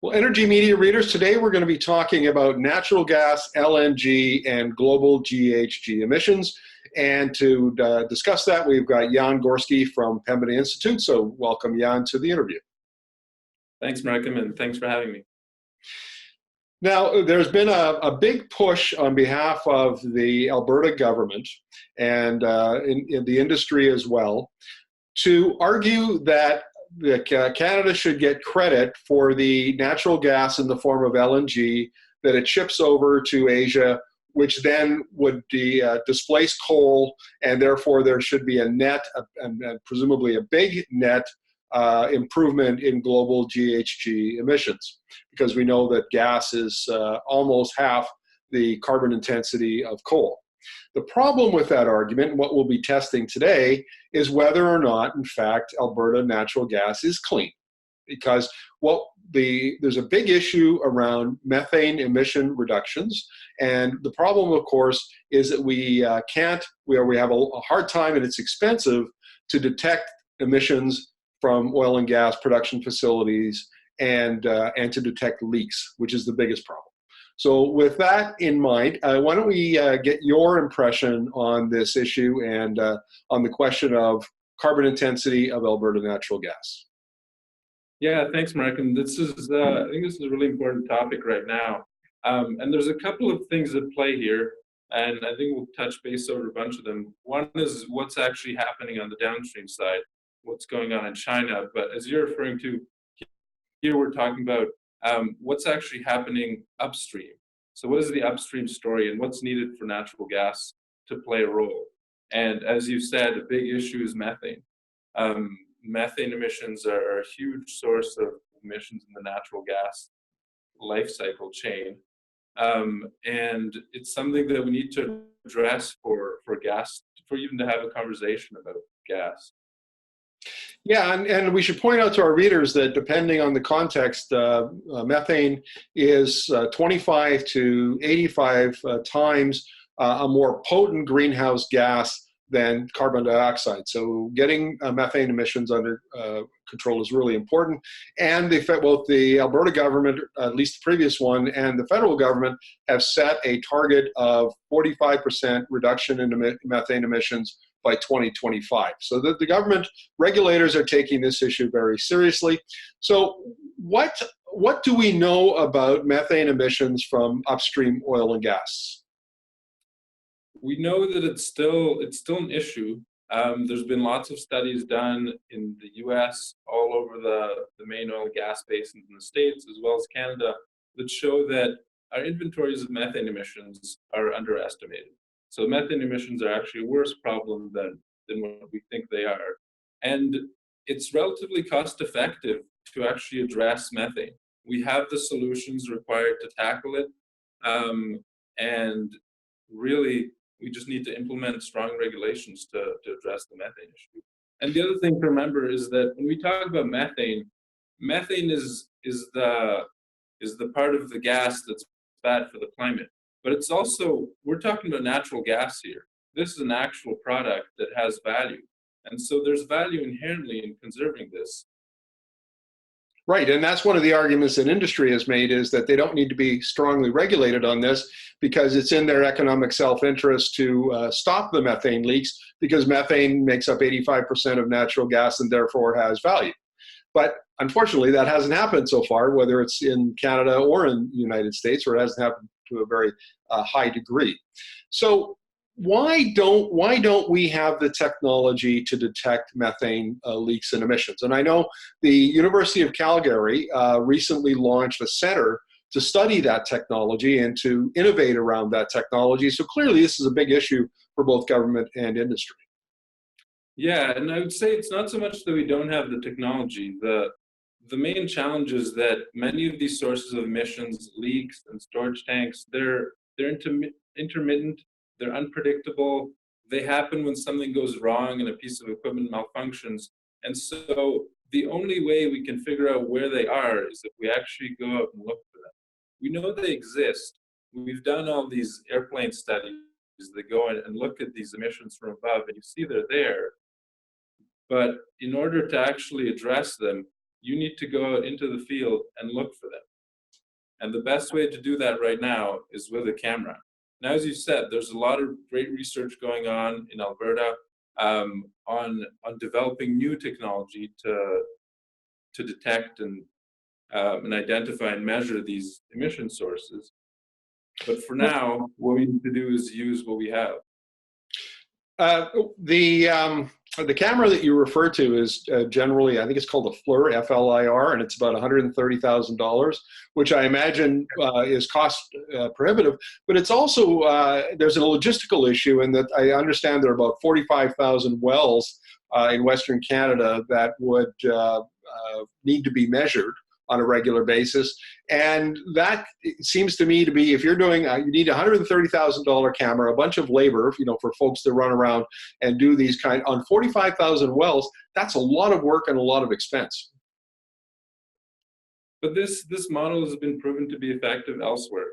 Well, energy media readers, today we're going to be talking about natural gas, LNG, and global GHG emissions. And to discuss that, we've got Jan Gorski from Pembina Institute. So welcome, Jan, to the interview. Thanks, Markham, and thanks for having me. Now, there's been a big push on behalf of the Alberta government and in the industry as well to argue that Canada should get credit for the natural gas in the form of LNG that it ships over to Asia, which then would displace coal, and therefore there should be a net, and presumably a big net improvement in global GHG emissions, because we know that gas is almost half the carbon intensity of coal. The problem with that argument, and what we'll be testing today, is whether or not, in fact, Alberta natural gas is clean. Because there's a big issue around methane emission reductions, and the problem, of course, is that we have a hard time, and it's expensive to detect emissions from oil and gas production facilities and to detect leaks, which is the biggest problem. So with that in mind, why don't we get your impression on this issue and on the question of carbon intensity of Alberta natural gas? Yeah, thanks, Mark. And I think this is a really important topic right now. And there's a couple of things at play here, and I think we'll touch base over a bunch of them. One is what's actually happening on the downstream side, what's going on in China. But as you're referring to, here we're talking about what's actually happening upstream. So what is the upstream story, and what's needed for natural gas to play a role? And as you said, a big issue is methane. Methane emissions are a huge source of emissions in the natural gas life cycle chain. And it's something that we need to address for gas, for even to have a conversation about gas. Yeah, and we should point out to our readers that depending on the context, methane is 25 to 85 times a more potent greenhouse gas than carbon dioxide. So getting methane emissions under control is really important. And both the Alberta government, at least the previous one, and the federal government have set a target of 45% reduction in methane emissions by 2025. So the government regulators are taking this issue very seriously. So what do we know about methane emissions from upstream oil and gas? We know that it's still an issue. There's been lots of studies done in the US, all over the main oil and gas basins in the States, as well as Canada, that show that our inventories of methane emissions are underestimated. So methane emissions are actually a worse problem than what we think they are. And it's relatively cost effective to actually address methane. We have the solutions required to tackle it. And really, we just need to implement strong regulations to address the methane issue. And the other thing to remember is that when we talk about methane, methane is the part of the gas that's bad for the climate. But it's also, we're talking about natural gas here. This is an actual product that has value. And so there's value inherently in conserving this. Right, and that's one of the arguments that industry has made, is that they don't need to be strongly regulated on this because it's in their economic self-interest to stop the methane leaks, because methane makes up 85% of natural gas and therefore has value. But unfortunately, that hasn't happened so far, whether it's in Canada or in the United States, or it hasn't happened to a very high degree. So why don't we have the technology to detect methane leaks and emissions? And I know the University of Calgary recently launched a center to study that technology and to innovate around that technology. So clearly this is a big issue for both government and industry. Yeah, and I would say it's not so much that we don't have the technology. The main challenge is that many of these sources of emissions, leaks and storage tanks, they're intermittent, they're unpredictable, they happen when something goes wrong and a piece of equipment malfunctions. And so the only way we can figure out where they are is if we actually go out and look for them. We know they exist. We've done all these airplane studies that go in and look at these emissions from above, and you see they're there. But in order to actually address them, you need to go out into the field and look for them. And the best way to do that right now is with a camera. Now, as you said, there's a lot of great research going on in Alberta on developing new technology to detect and identify and measure these emission sources. But for now, what we need to do is use what we have. The camera that you refer to is generally, I think it's called a FLIR, F-L-I-R, and it's about $130,000, which I imagine is cost prohibitive. But it's also, there's a logistical issue in that I understand there are about 45,000 wells in Western Canada that would need to be measured on a regular basis. And that seems to me to be, if you're doing, you need a $130,000 camera, a bunch of labor, for folks to run around and do these on 45,000 wells, that's a lot of work and a lot of expense. But this model has been proven to be effective elsewhere.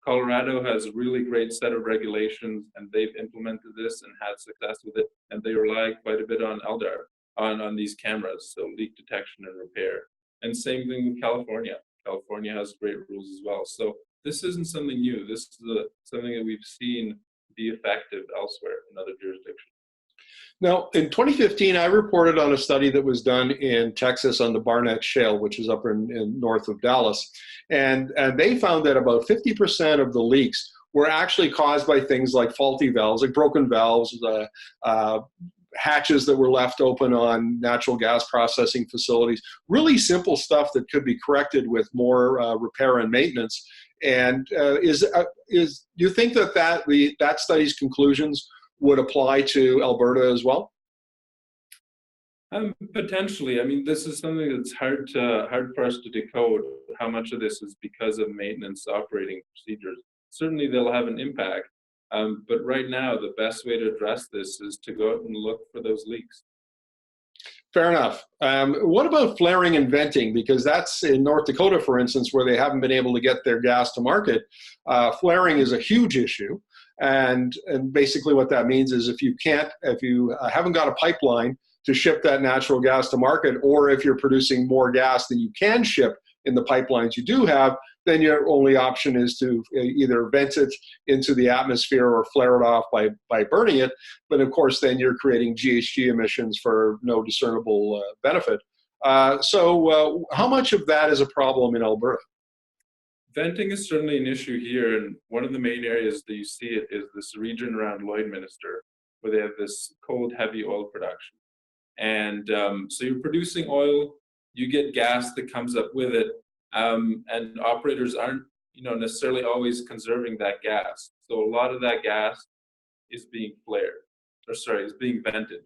Colorado has a really great set of regulations, and they've implemented this and had success with it, and they rely quite a bit on LDAR, on these cameras, so leak detection and repair. And same thing with California. California has great rules as well. So this isn't something new. This is something that we've seen be effective elsewhere in other jurisdictions. Now, in 2015, I reported on a study that was done in Texas on the Barnett Shale, which is up in north of Dallas. And they found that about 50% of the leaks were actually caused by things like faulty valves, like broken valves, hatches that were left open on natural gas processing facilities, really simple stuff that could be corrected with more repair and maintenance. And do you think that study's conclusions would apply to Alberta as well? Potentially. I mean, this is something that's hard for us to decode. How much of this is because of maintenance operating procedures? Certainly, they'll have an impact. But right now, the best way to address this is to go out and look for those leaks. Fair enough. What about flaring and venting? Because that's in North Dakota, for instance, where they haven't been able to get their gas to market. Flaring is a huge issue. And basically what that means is if you haven't got a pipeline to ship that natural gas to market, or if you're producing more gas than you can ship in the pipelines you do have, then your only option is to either vent it into the atmosphere or flare it off by burning it. But of course, then you're creating GHG emissions for no discernible benefit. So how much of that is a problem in Alberta? Venting is certainly an issue here, and one of the main areas that you see it is this region around Lloydminster, where they have this cold, heavy oil production. And so you're producing oil, you get gas that comes up with it, and operators aren't, necessarily always conserving that gas. So a lot of that gas is being is being vented.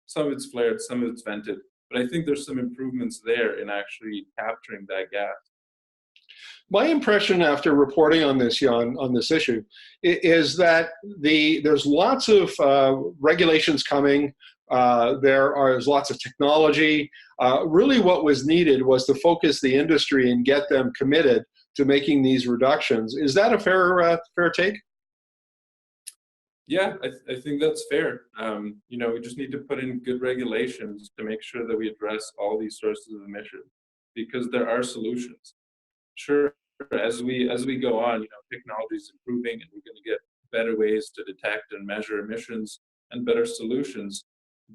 Some of it's flared, some of it's vented. But I think there's some improvements there in actually capturing that gas. My impression after reporting on this, Jan, on this issue, is that there's lots of regulations coming. There's lots of technology. Really what was needed was to focus the industry and get them committed to making these reductions. Is that a fair take? Yeah, I think that's fair. We just need to put in good regulations to make sure that we address all these sources of emission, because there are solutions. Sure, as we go on, technology is improving, and we're going to get better ways to detect and measure emissions and better solutions.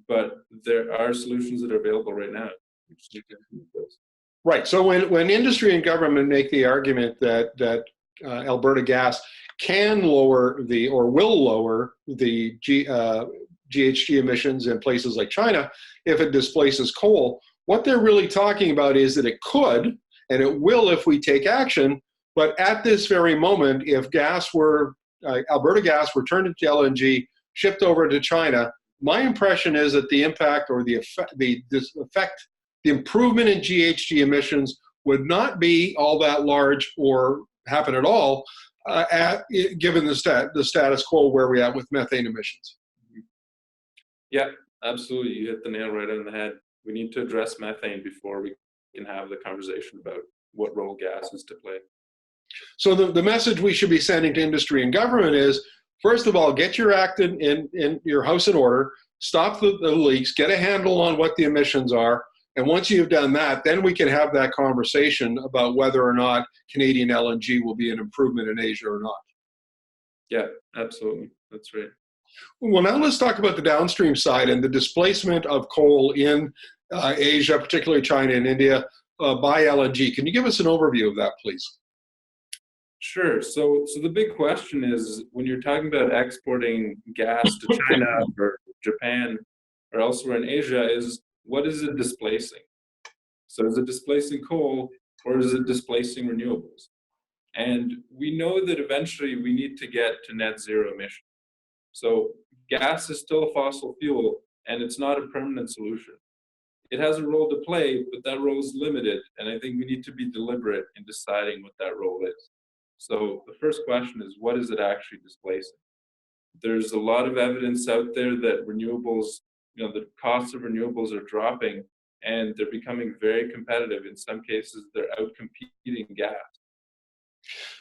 But there are solutions that are available right now. We just need to improve those. Right. So when industry and government make the argument that Alberta gas can lower will lower the GHG emissions in places like China if it displaces coal, what they're really talking about is that it could, and it will if we take action. But at this very moment, if Alberta gas were turned into LNG, shipped over to China, my impression is that the impact or the improvement in GHG emissions would not be all that large or happen at all, given the status quo where we're at with methane emissions. Yeah, absolutely. You hit the nail right on the head. We need to address methane before we can have the conversation about what role gas is to play. So the message we should be sending to industry and government is, first of all, get your act in your house in order, stop the leaks, get a handle on what the emissions are, And once you've done that, then we can have that conversation about whether or not Canadian LNG will be an improvement in Asia or not. Yeah, absolutely. That's right. Well, now let's talk about the downstream side and the displacement of coal in Asia, particularly China and India, by LNG. Can you give us an overview of that, please? Sure. So the big question is, when you're talking about exporting gas to China or Japan or elsewhere in Asia, is what is it displacing? So is it displacing coal or is it displacing renewables? And we know that eventually we need to get to net zero emission. So gas is still a fossil fuel and it's not a permanent solution. It has a role to play, but that role is limited. And I think we need to be deliberate in deciding what that role is. So the first question is, what is it actually displacing? There's a lot of evidence out there that renewables, the costs of renewables are dropping and they're becoming very competitive. In some cases, they're outcompeting gas.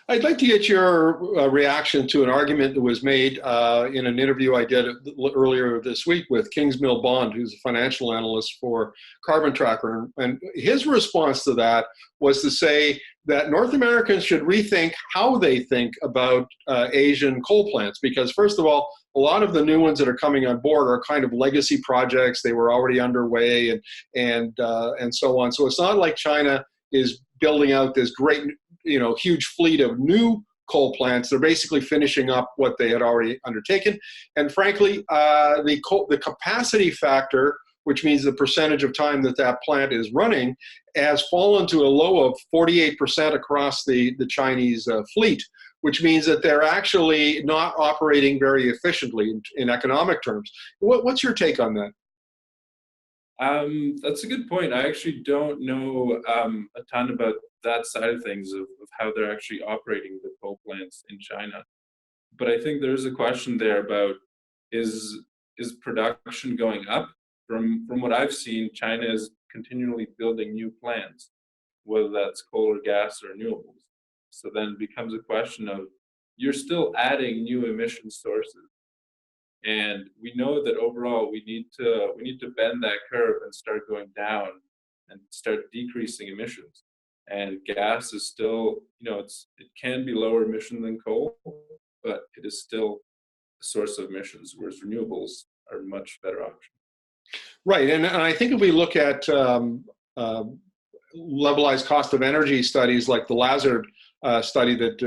I'd like to get your reaction to an argument that was made in an interview I did earlier this week with Kingsmill Bond, who's a financial analyst for Carbon Tracker. And his response to that was to say that North Americans should rethink how they think about Asian coal plants. Because first of all, a lot of the new ones that are coming on board are kind of legacy projects. They were already underway and so on. So it's not like China is building out this great, huge fleet of new coal plants. They're basically finishing up what they had already undertaken. And frankly, the capacity factor, which means the percentage of time that that plant is running, has fallen to a low of 48% across the Chinese fleet, which means that they're actually not operating very efficiently in economic terms. What's your take on that? That's a good point. I actually don't know a ton about that side of things of how they're actually operating the coal plants in China. But I think there's a question there about is production going up? From what I've seen, China is continually building new plants, whether that's coal or gas or renewables. So then it becomes a question of, you're still adding new emission sources. And we know that overall we need to bend that curve and start going down and start decreasing emissions. And gas is still, it can be lower emission than coal, but it is still a source of emissions, whereas renewables are a much better option. Right, and I think if we look at levelized cost of energy studies like the Lazard study that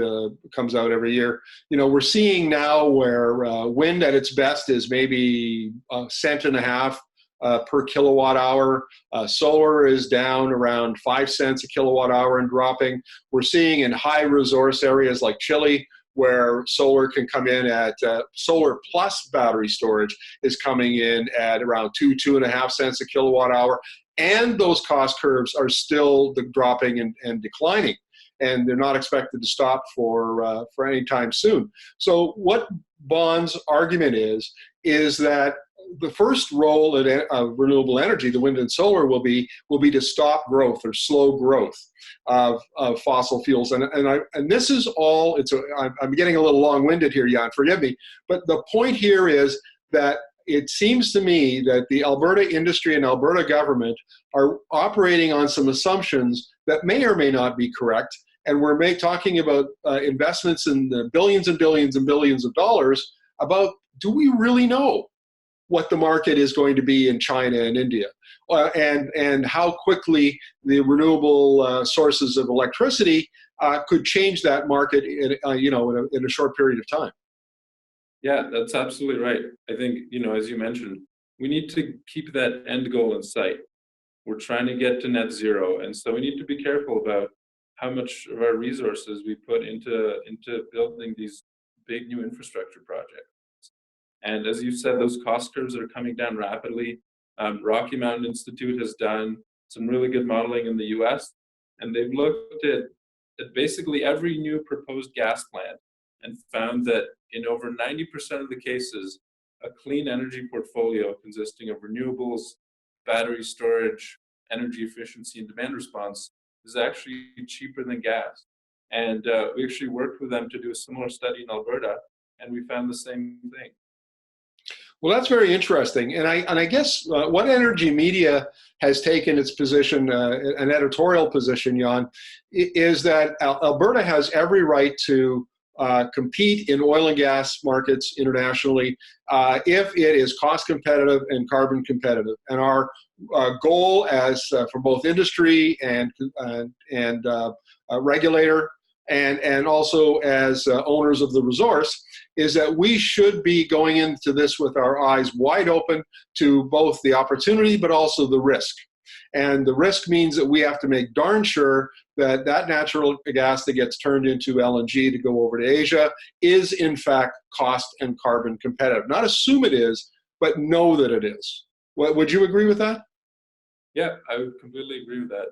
comes out every year, we're seeing now where wind at its best is maybe $0.015 per kilowatt hour. Solar is down around 5 cents a kilowatt hour and dropping. We're seeing in high resource areas like Chile, where solar can come in at solar plus battery storage is coming in at around 2.5 cents a kilowatt hour. And those cost curves are still dropping and declining. And they're not expected to stop for any time soon. So what Bond's argument is that the first role of renewable energy, the wind and solar, will be to stop growth or slow growth of fossil fuels. And this is all. I'm getting a little long-winded here, Jan. Forgive me, but the point here is that it seems to me that the Alberta industry and Alberta government are operating on some assumptions that may or may not be correct. And we're talking about investments in the billions and billions and billions of dollars about, do we really know what the market is going to be in China and India, and how quickly the renewable sources of electricity could change that market in a short period of time? Yeah, that's absolutely right. I think, as you mentioned, we need to keep that end goal in sight. We're trying to get to net zero, and so we need to be careful about how much of our resources we put into building these big new infrastructure projects. And as you said, those cost curves are coming down rapidly. Rocky Mountain Institute has done some really good modeling in the US, and they've looked at basically every new proposed gas plant and found that in over 90% of the cases, a clean energy portfolio consisting of renewables, battery storage, energy efficiency, and demand response is actually cheaper than gas. And we actually worked with them to do a similar study in Alberta, and we found the same thing. Well, that's very interesting, and I guess what Energy Media has taken its position, an editorial position, Jan, is that Alberta has every right to compete in oil and gas markets internationally if it is cost competitive and carbon competitive. And our goal, as for both industry and regulator, and also as owners of the resource, is that we should be going into this with our eyes wide open to both the opportunity but also the risk. And the risk means that we have to make darn sure that that natural gas that gets turned into LNG to go over to Asia is in fact cost and carbon competitive. Not assume it is, but know that it is. Would you agree with that? Yeah, I would completely agree with that.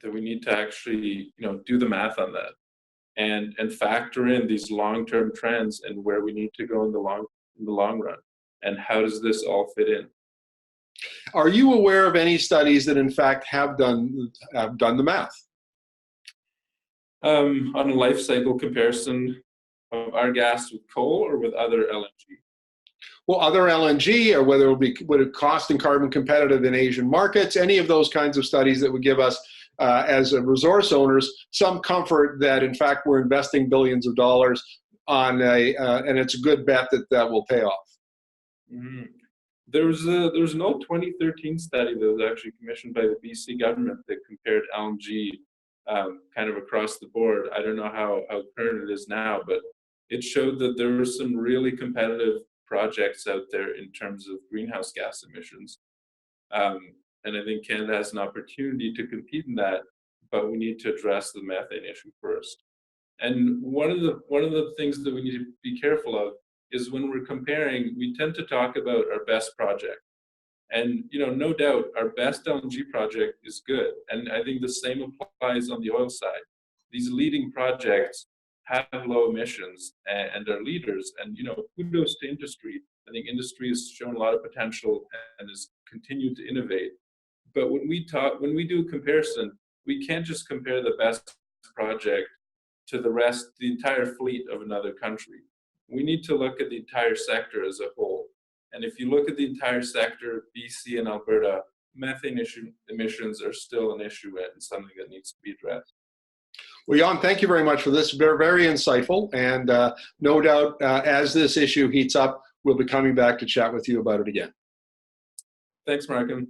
That we need to actually, do the math on that, and factor in these long-term trends and where we need to go in the long run, and how does this all fit in. Are you aware of any studies that in fact have done the math? On a life cycle comparison of our gas with coal or with other LNG? Well, other LNG, or whether would it cost and carbon competitive in Asian markets, any of those kinds of studies that would give us, as a resource owners, some comfort that in fact we're investing billions of dollars on and it's a good bet that that will pay off. Mm-hmm. There was an old 2013 study that was actually commissioned by the BC government that compared LNG kind of across the board. I don't know how current it is now, but it showed that there were some really competitive projects out there in terms of greenhouse gas emissions. And I think Canada has an opportunity to compete in that, but we need to address the methane issue first. And one of the things that we need to be careful of is when we're comparing, we tend to talk about our best project. And no doubt our best LNG project is good. And I think the same applies on the oil side. These leading projects have low emissions and are leaders. And kudos to industry. I think industry has shown a lot of potential and has continued to innovate. But when we do a comparison, we can't just compare the best project to the entire fleet of another country. We need to look at the entire sector as a whole. And if you look at the entire sector, BC and Alberta, methane emissions are still an issue and something that needs to be addressed. Well, Jan, thank you very much for this. Very, very insightful. And no doubt, as this issue heats up, we'll be coming back to chat with you about it again. Thanks, Markham.